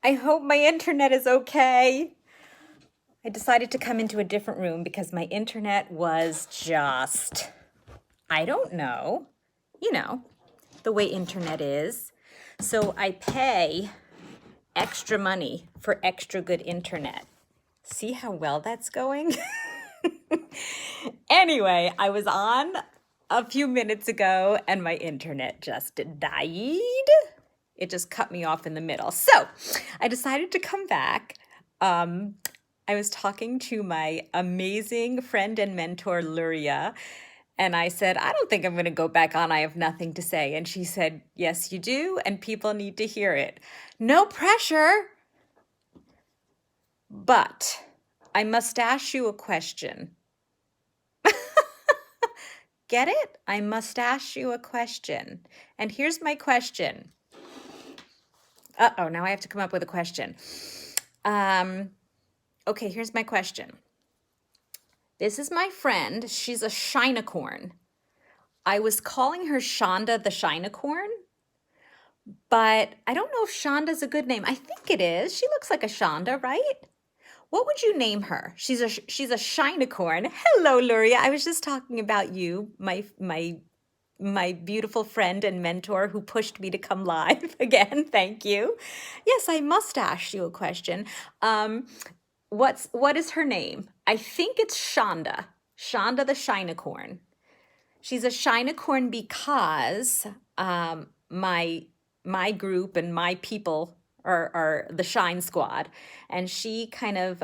I hope my internet is okay. I decided to come into a different room because my internet was just, I don't know, you know, the way internet is. So I pay extra money for extra good internet. See how well that's going? Anyway, I was on a few minutes ago and my internet just died. It just cut me off in the middle. So I decided to come back. I was talking to my amazing friend and mentor, Luria, and I said, I don't think I'm going to go back on. I have nothing to say. And she said, yes, you do, and people need to hear it. No pressure, but I must ask you a question. Get it? I must ask you a question. And here's my question. Uh-oh, now I have to come up with a question. Okay, here's my question. This is my friend. She's a shinicorn. I was calling her Shonda the Shinicorn, but I don't know if Shonda's a good name. I think it is. She looks like a Shonda, right? What would you name her? She's a shinicorn. Hello, Luria. I was just talking about you, my beautiful friend and mentor who pushed me to come live again. Thank you. Yes, I must ask you a question. What is her name? I think it's Shonda. Shonda the Shinicorn. She's a shinicorn because my group and my people are the Shine Squad, and she kind of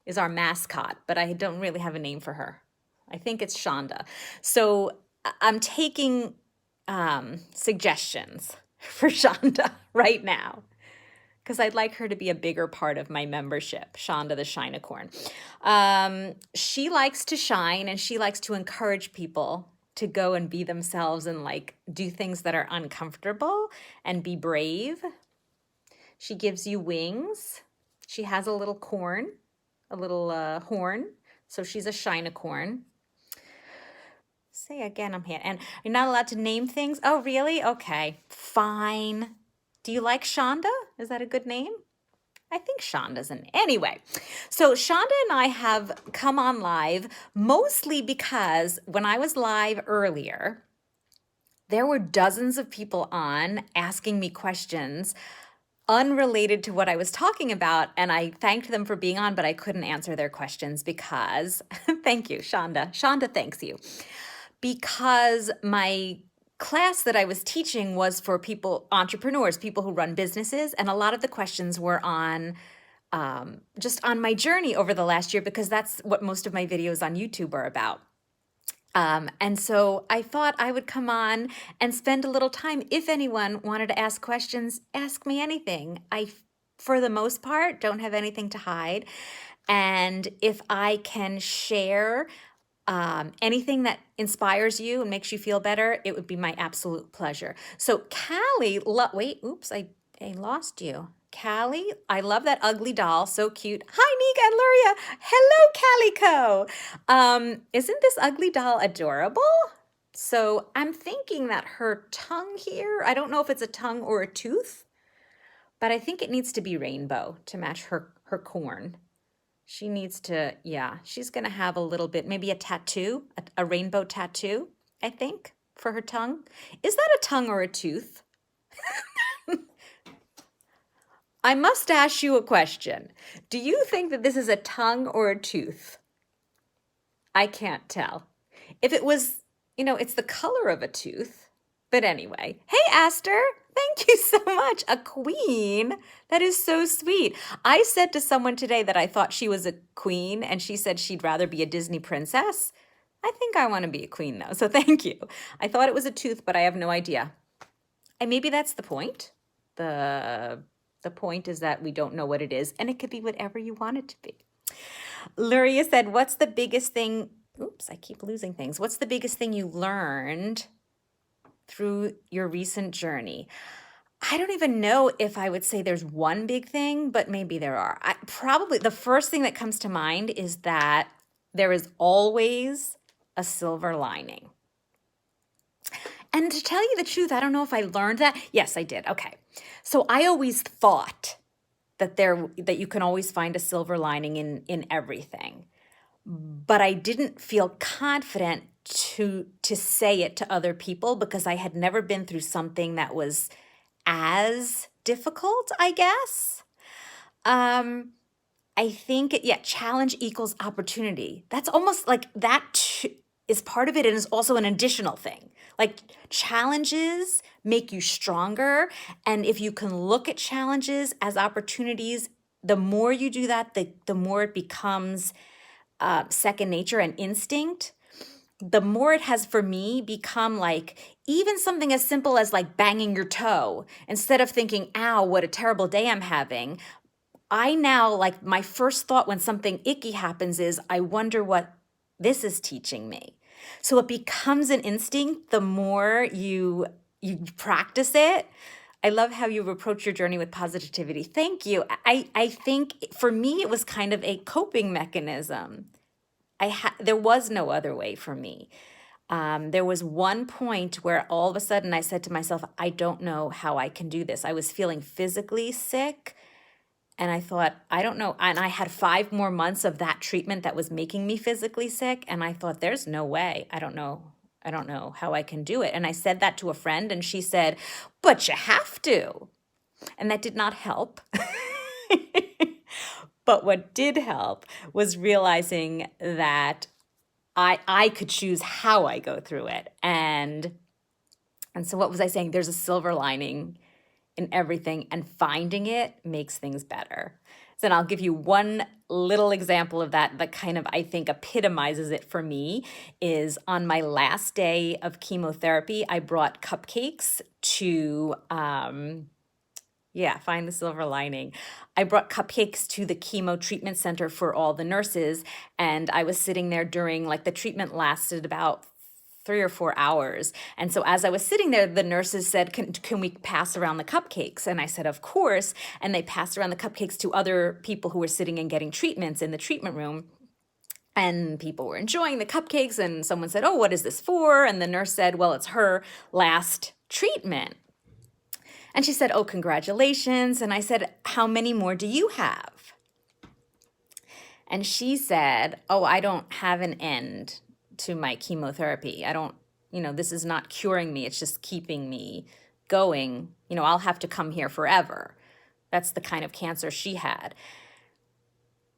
is our mascot. But I don't really have a name for her. I think it's Shonda. So I'm taking suggestions for Shonda right now because I'd like her to be a bigger part of my membership, Shonda the Shinicorn. She likes to shine and she likes to encourage people to go and be themselves and like do things that are uncomfortable and be brave. She gives you wings. She has a little corn, a little horn. So she's a shinicorn. Say again, I'm here. And you're not allowed to name things? Oh, really? Okay, fine. Do you like Shonda? Is that a good name? I think Shonda's an anyway. So Shonda and I have come on live mostly because when I was live earlier, there were dozens of people on asking me questions unrelated to what I was talking about. And I thanked them for being on, but I couldn't answer their questions because, thank you, Shonda. Shonda thanks you. Because my class that I was teaching was for people, entrepreneurs, people who run businesses. And a lot of the questions were on just on my journey over the last year, because that's what most of my videos on YouTube are about. And so I thought I would come on and spend a little time. If anyone wanted to ask questions, ask me anything. I, for the most part, don't have anything to hide. And if I can share anything that inspires you and makes you feel better, it would be my absolute pleasure. So Callie, wait, oops, I lost you. Callie, I love that ugly doll, so cute. Hi, Nika and Luria. Hello, Calico. Isn't this ugly doll adorable? So I'm thinking that her tongue here, I don't know if it's a tongue or a tooth, but I think it needs to be rainbow to match her corn. She needs to, yeah, she's going to have a little bit, maybe a tattoo, a rainbow tattoo, I think, for her tongue. Is that a tongue or a tooth? I must ask you a question. Do you think that this is a tongue or a tooth? I can't tell. If it was, it's the color of a tooth. But anyway, hey, Aster, thank you so much. A queen? That is so sweet. I said to someone today that I thought she was a queen, and she said she'd rather be a Disney princess. I think I want to be a queen, though, so thank you. I thought it was a tooth, but I have no idea. And maybe that's the point. The point is that we don't know what it is, and it could be whatever you want it to be. Luria said, what's the biggest thing? Oops, I keep losing things. What's the biggest thing you learned through your recent journey? I don't even know if I would say there's one big thing, but maybe there are. Probably the first thing that comes to mind is that there is always a silver lining. And to tell you the truth, I don't know if I learned that. Yes, I did. Okay. So I always thought that you can always find a silver lining in everything. But I didn't feel confident to say it to other people because I had never been through something that was as difficult, I guess. Um, I think, yeah, challenge equals opportunity. That's almost like is part of it and is also an additional thing. Like challenges make you stronger. And if you can look at challenges as opportunities, the more you do that, the more it becomes second nature and instinct. The more it has for me become like even something as simple as like banging your toe, instead of thinking, ow, what a terrible day I'm having. I now, like, my first thought when something icky happens is, I wonder what this is teaching me. So it becomes an instinct the more you practice it. I love how you approach your journey with positivity. Thank you. I think for me it was kind of a coping mechanism. There was no other way for me. There was one point where all of a sudden I said to myself, I don't know how I can do this. I was feeling physically sick. And I thought, I don't know. And I had 5 more months of that treatment that was making me physically sick. And I thought, there's no way. I don't know. I don't know how I can do it. And I said that to a friend, and she said, but you have to. And that did not help. But what did help was realizing that I could choose how I go through it. And so what was I saying? There's a silver lining in everything, and finding it makes things better. So then I'll give you one little example of that kind of, I think, epitomizes it for me. Is on my last day of chemotherapy, I brought cupcakes to find the silver lining. I brought cupcakes to the chemo treatment center for all the nurses, and I was sitting there during, like, the treatment lasted about 3 or 4 hours. And so as I was sitting there, the nurses said, can we pass around the cupcakes? And I said, of course. And they passed around the cupcakes to other people who were sitting and getting treatments in the treatment room. And people were enjoying the cupcakes. And someone said, oh, what is this for? And the nurse said, well, it's her last treatment. And she said, oh, congratulations. And I said, how many more do you have? And she said, oh, I don't have an end to my chemotherapy. I don't, this is not curing me. It's just keeping me going. I'll have to come here forever. That's the kind of cancer she had.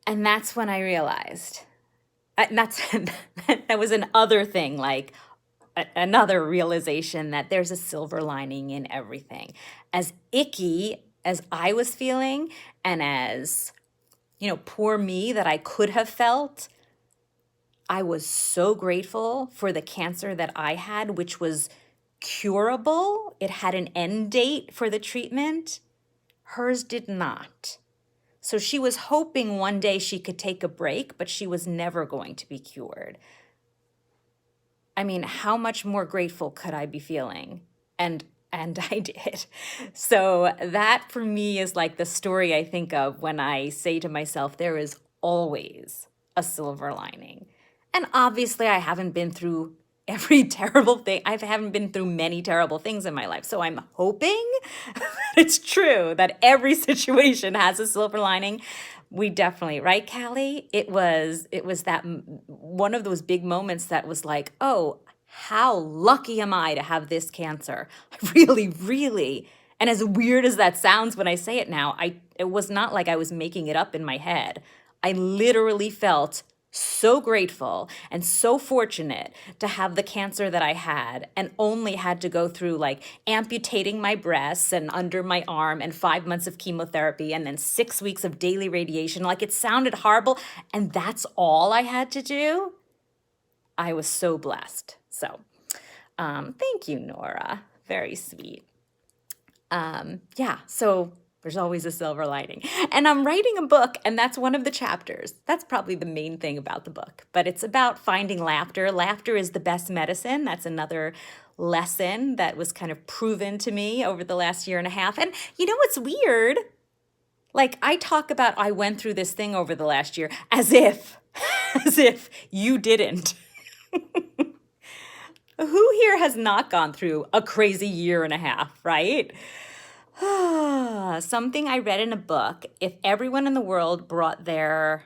And that's when I realized, and that was another thing, like another realization that there's a silver lining in everything. As icky as I was feeling, and as, poor me that I could have felt, I was so grateful for the cancer that I had, which was curable. It had an end date for the treatment. Hers did not. So she was hoping one day she could take a break, but she was never going to be cured. I mean, how much more grateful could I be feeling? And I did. So that for me is like the story I think of when I say to myself, there is always a silver lining. And obviously, I haven't been through every terrible thing. I haven't been through many terrible things in my life. So I'm hoping that it's true that every situation has a silver lining. We definitely, right, Callie? It was that one of those big moments that was like, oh, how lucky am I to have this cancer? I really, really. And as weird as that sounds when I say it now, it was not like I was making it up in my head. I literally felt so grateful and so fortunate to have the cancer that I had, and only had to go through like amputating my breasts and under my arm and 5 months of chemotherapy and then 6 weeks of daily radiation. Like, it sounded horrible, and that's all I had to do. I was so blessed. So thank you, Nora. Very sweet. So there's always a silver lining. And I'm writing a book, and that's one of the chapters. That's probably the main thing about the book. But it's about finding laughter. Laughter is the best medicine. That's another lesson that was kind of proven to me over the last year and a half. And you know what's weird? Like, I talk about I went through this thing over the last year as if you didn't. Who here has not gone through a crazy year and a half, right? Something I read in a book, if everyone in the world brought their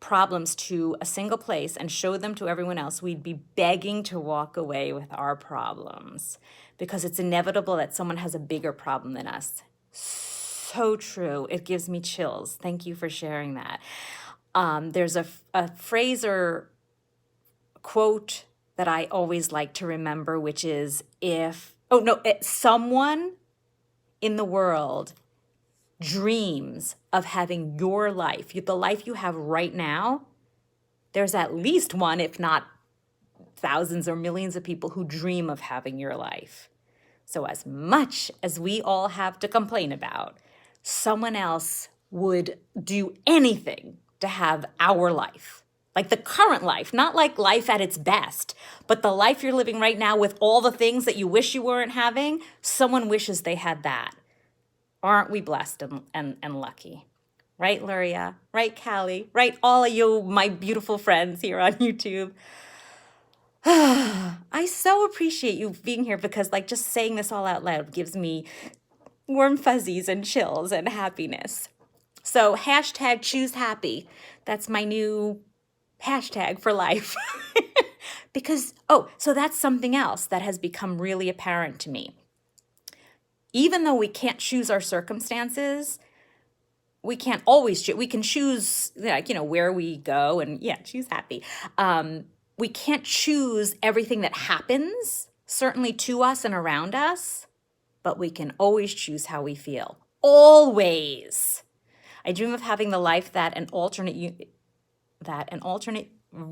problems to a single place and showed them to everyone else, we'd be begging to walk away with our problems because it's inevitable that someone has a bigger problem than us. So true. It gives me chills. Thank you for sharing that. There's a phrase or quote that I always like to remember, which is someone in the world dreams of having your life, the life you have right now. There's at least one, if not thousands or millions of people who dream of having your life. So as much as we all have to complain about, someone else would do anything to have our life. Like the current life, not like life at its best, but the life you're living right now with all the things that you wish you weren't having, someone wishes they had that. Aren't we blessed and lucky? Right, Luria? Right, Callie? Right, all of you, my beautiful friends here on YouTube? I so appreciate you being here because like just saying this all out loud gives me warm fuzzies and chills and happiness. So hashtag choose happy. That's my new hashtag for life. Because, so that's something else that has become really apparent to me. Even though we can't choose our circumstances, we can't always choose. We can choose, where we go and choose happy. We can't choose everything that happens, certainly to us and around us, but we can always choose how we feel. Always. I dream of having the life that an alternate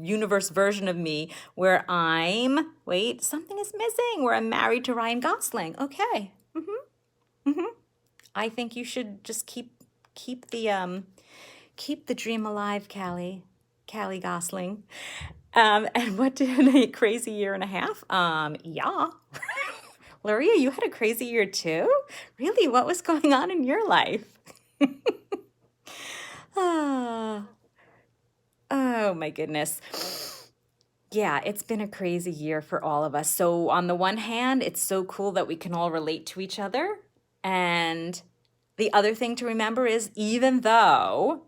universe version of me where something is missing, where I'm married to Ryan Gosling. Okay. I think you should just keep the dream alive, Callie Gosling. And what did a crazy year and a half? Yeah. Luria, you had a crazy year too? Really? What was going on in your life? Oh my goodness. Yeah, it's been a crazy year for all of us. So on the one hand, it's so cool that we can all relate to each other. And the other thing to remember is even though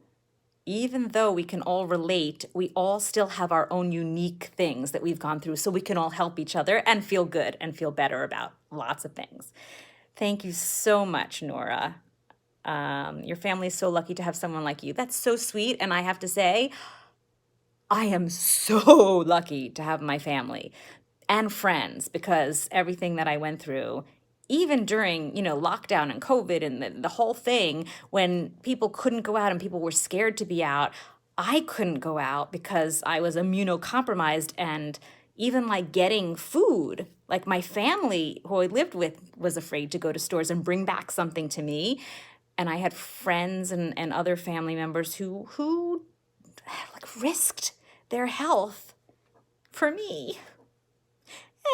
we can all relate, we all still have our own unique things that we've gone through, so we can all help each other and feel good and feel better about lots of things. Thank you so much, Nora. Your family is so lucky to have someone like you. That's so sweet. And I have to say, I am so lucky to have my family and friends because everything that I went through, even during, lockdown and COVID and the whole thing, when people couldn't go out and people were scared to be out, I couldn't go out because I was immunocompromised, and even like getting food, like my family who I lived with was afraid to go to stores and bring back something to me. And I had friends and other family members who like risked their health for me.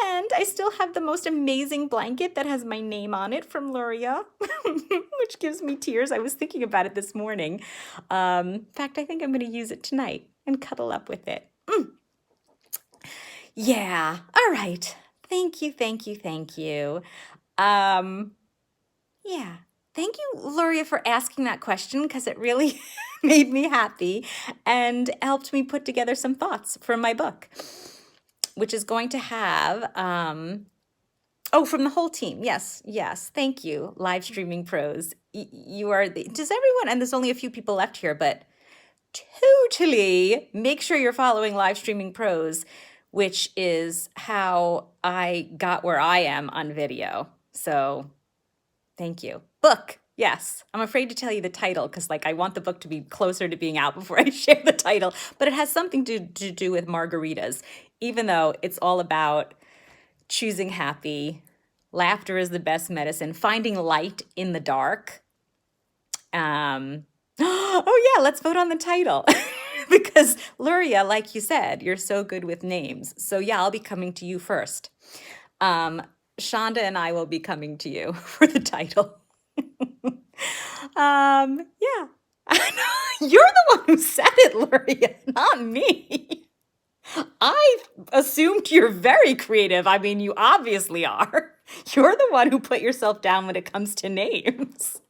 And I still have the most amazing blanket that has my name on it from Luria, which gives me tears. I was thinking about it this morning. In fact, I think I'm going to use it tonight and cuddle up with it. Yeah. All right. Thank you. Yeah. Thank you, Luria, for asking that question because it really made me happy and helped me put together some thoughts for my book, which is going to have, from the whole team. Yes. Thank you, Live Streaming Pros. You are does everyone, and there's only a few people left here, but totally make sure you're following Live Streaming Pros, which is how I got where I am on video. So thank you. Book. Yes. I'm afraid to tell you the title because I want the book to be closer to being out before I share the title, but it has something to do with margaritas, even though it's all about choosing happy. Laughter is the best medicine. Finding light in the dark. Let's vote on the title. Because Luria, like you said, you're so good with names. So I'll be coming to you first. Shonda and I will be coming to you for the title. You're the one who said it, Luria, not me. I assumed you're very creative. I mean, you obviously are. You're the one who put yourself down when it comes to names.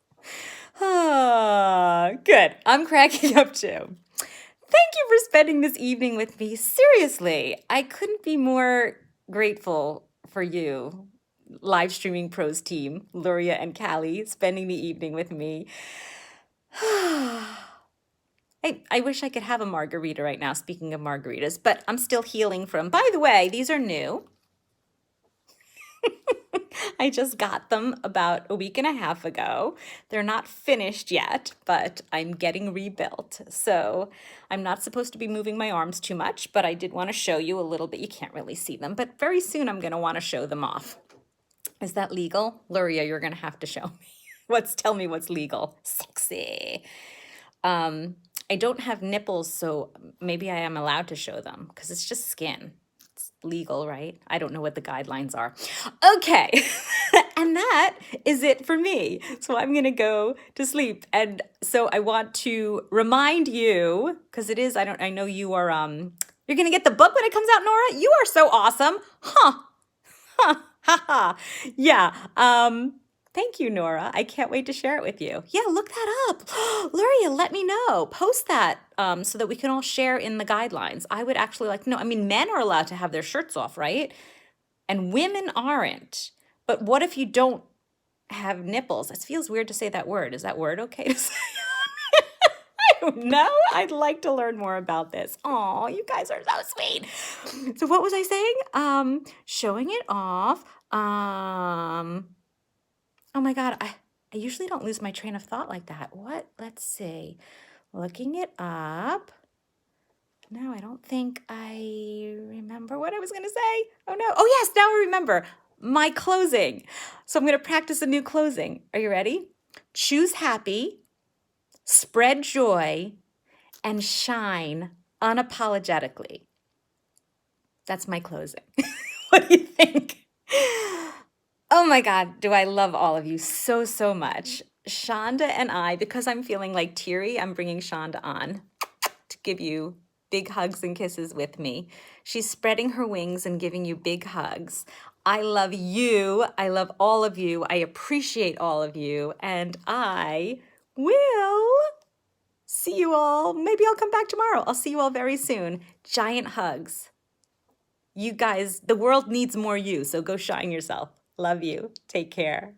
Ah, good. I'm cracking up too. Thank you for spending this evening with me. Seriously, I couldn't be more grateful for you, live streaming pros team, Luria and Callie, spending the evening with me. I wish I could have a margarita right now, speaking of margaritas, but I'm still healing from. By the way, these are new. I just got them about a week and a half ago. They're not finished yet, but I'm getting rebuilt. So I'm not supposed to be moving my arms too much, but I did want to show you a little bit. You can't really see them, but very soon I'm going to want to show them off. Is that legal? Luria, you're going to have to show me. Tell me what's legal. Sexy. I don't have nipples, so maybe I am allowed to show them because it's just skin. It's legal, right? I don't know what the guidelines are. Okay. And that is it for me. So I'm going to go to sleep. And so I want to remind you, because it is, I know you are, you're going to get the book when it comes out, Nora? You are so awesome. Huh. Huh. Ha ha. Yeah. Thank you, Nora. I can't wait to share it with you. Yeah, look that up. Luria, let me know. Post that so that we can all share in the guidelines. I would actually like to know. I mean, men are allowed to have their shirts off, right? And women aren't. But what if you don't have nipples? It feels weird to say that word. Is that word okay to say? I don't know. I'd like to learn more about this. Oh, you guys are so sweet. So what was I saying? Showing it off. Oh my God, I usually don't lose my train of thought like that. What? Let's see. Looking it up. No, I don't think I remember what I was going to say. Oh no. Oh yes, now I remember. My closing. So I'm going to practice a new closing. Are you ready? Choose happy, spread joy, and shine unapologetically. That's my closing. What do you think? Oh my God, do I love all of you so, so much. Shonda and I, because I'm feeling like teary, I'm bringing Shonda on to give you big hugs and kisses with me. She's spreading her wings and giving you big hugs. I love you. I love all of you. I appreciate all of you. And I will see you all. Maybe I'll come back tomorrow. I'll see you all very soon. Giant hugs. You guys, the world needs more you, so go shine yourself. Love you. Take care.